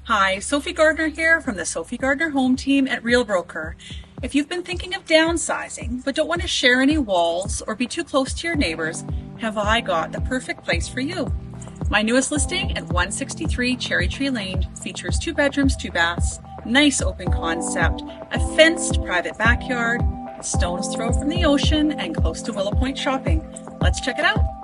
Hi, Sophie Gardner here from the Sophie Gardner Home Team at Real Broker. If you've been thinking of downsizing but don't want to share any walls or be too close to your neighbors, have I got the perfect place for you. My newest listing at 163 Cherry Tree Lane features 2 bedrooms, 2 baths, nice open concept, a fenced private backyard, a stone's throw from the ocean, and close to Willow Point shopping. Let's check it out.